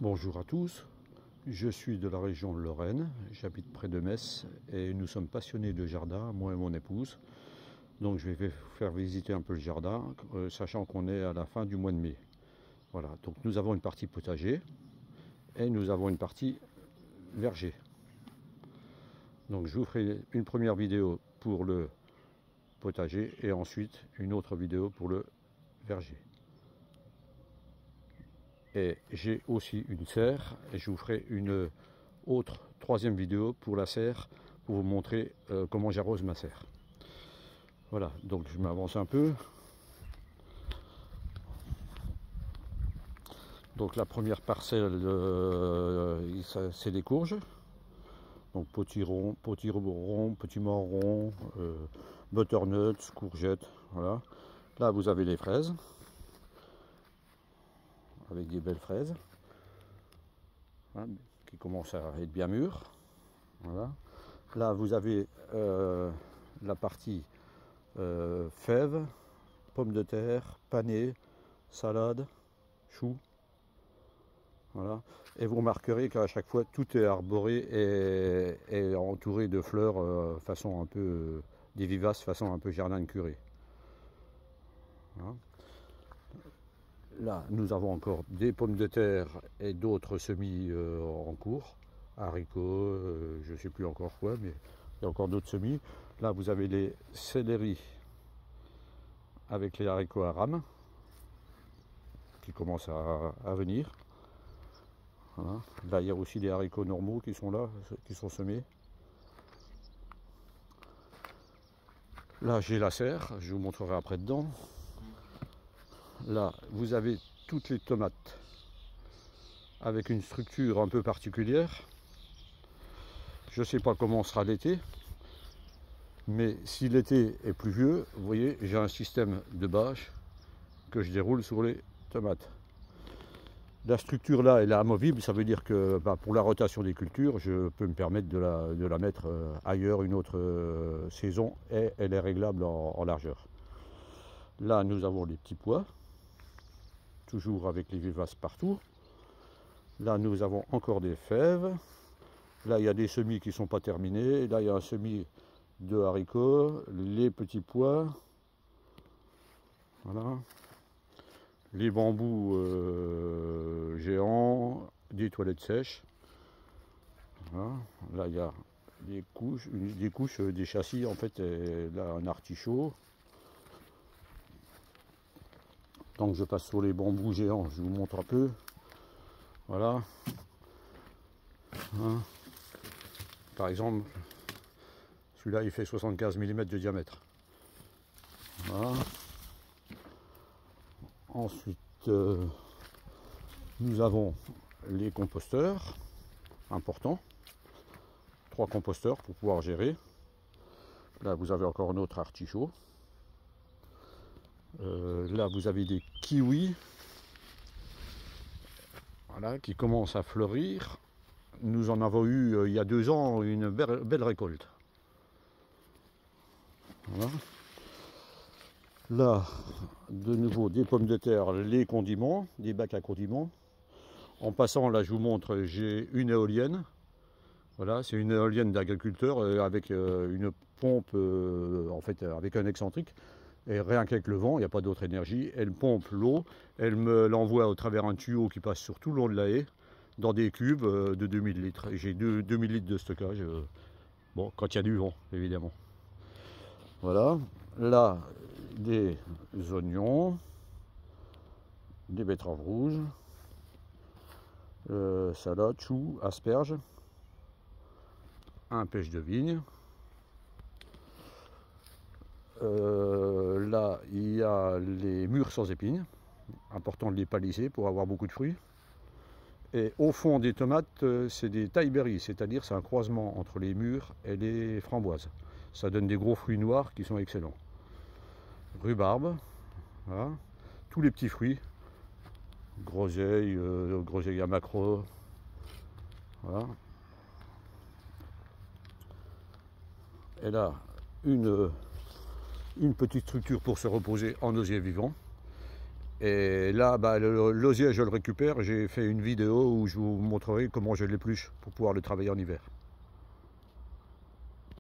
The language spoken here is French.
Bonjour à tous, je suis de la région de Lorraine, j'habite près de Metz et nous sommes passionnés de jardin, moi et mon épouse. Donc je vais vous faire visiter un peu le jardin, sachant qu'on est à la fin du mois de mai. Voilà, donc nous avons une partie potager et nous avons une partie verger. Donc je vous ferai une première vidéo pour le potager et ensuite une autre vidéo pour le verger. Et j'ai aussi une serre et je vous ferai une autre troisième vidéo pour la serre pour vous montrer comment j'arrose ma serre. Voilà, donc je m'avance un peu. Donc la première parcelle, c'est des courges. Donc potiron, petit marron, butternuts, courgettes, voilà. Là vous avez les fraises, avec des belles fraises, hein, qui commencent à être bien mûres. Voilà. Là vous avez la partie fèves, pommes de terre, panais, salade, choux. Voilà. Et vous remarquerez qu'à chaque fois tout est arboré et entouré de fleurs façon un peu des vivaces, façon un peu jardin de curé. Voilà. Là nous avons encore des pommes de terre et d'autres semis en cours, haricots, je ne sais plus encore quoi, mais il y a encore d'autres semis. Là vous avez les céleris avec les haricots à rames qui commencent à venir. Voilà. Là il y a aussi des haricots normaux qui sont là, qui sont semés. Là j'ai la serre, je vous montrerai après dedans. Là vous avez toutes les tomates avec une structure un peu particulière. Je ne sais pas comment sera l'été, mais si l'été est pluvieux, vous voyez, j'ai un système de bâche que je déroule sur les tomates. La structure là, elle est amovible, ça veut dire que pour la rotation des cultures, je peux me permettre de la mettre ailleurs une autre saison et elle est réglable en largeur. Là, nous avons les petits pois, toujours avec les vivaces partout. Là, nous avons encore des fèves. Là, il y a des semis qui ne sont pas terminés. Là, il y a un semis de haricots, les petits pois. Voilà. Les bambous géants, des toilettes sèches. Voilà. Là, il y a des couches, des châssis, en fait, et là, un artichaut. Tant que je passe sur les bambous géants, je vous montre un peu. Voilà. Hein. Par exemple, celui-là, il fait 75 mm de diamètre. Voilà. Ensuite, nous avons les composteurs importants. 3 composteurs pour pouvoir gérer. Là, vous avez encore un autre artichaut. Là, vous avez des kiwis. Voilà, qui commencent à fleurir. Nous en avons eu il y a 2 ans une belle récolte. Voilà. Là, de nouveau, des pommes de terre, les condiments, des bacs à condiments. En passant, là, je vous montre, j'ai une éolienne. Voilà, c'est une éolienne d'agriculteur avec une pompe, en fait, avec un excentrique. Et rien qu'avec le vent, il n'y a pas d'autre énergie. Elle pompe l'eau, elle me l'envoie au travers un tuyau qui passe sur tout le long de la haie, dans des cubes de 2000 litres. J'ai 2000 litres de stockage, bon, quand il y a du vent, évidemment. Voilà, là, des oignons, des betteraves rouges, salade, choux, asperges, un pêche de vigne. Là, il y a les mûres sans épines, important de les palisser pour avoir beaucoup de fruits. Et au fond des tomates, c'est des tailleberries, c'est-à-dire c'est un croisement entre les mûres et les framboises. Ça donne des gros fruits noirs qui sont excellents. Rhubarbe, voilà. Tous les petits fruits, groseille, groseille à macro, voilà. Et là, une petite structure pour se reposer en osier vivant. Et là, l'osier, je le récupère. J'ai fait une vidéo où je vous montrerai comment je l'épluche pour pouvoir le travailler en hiver.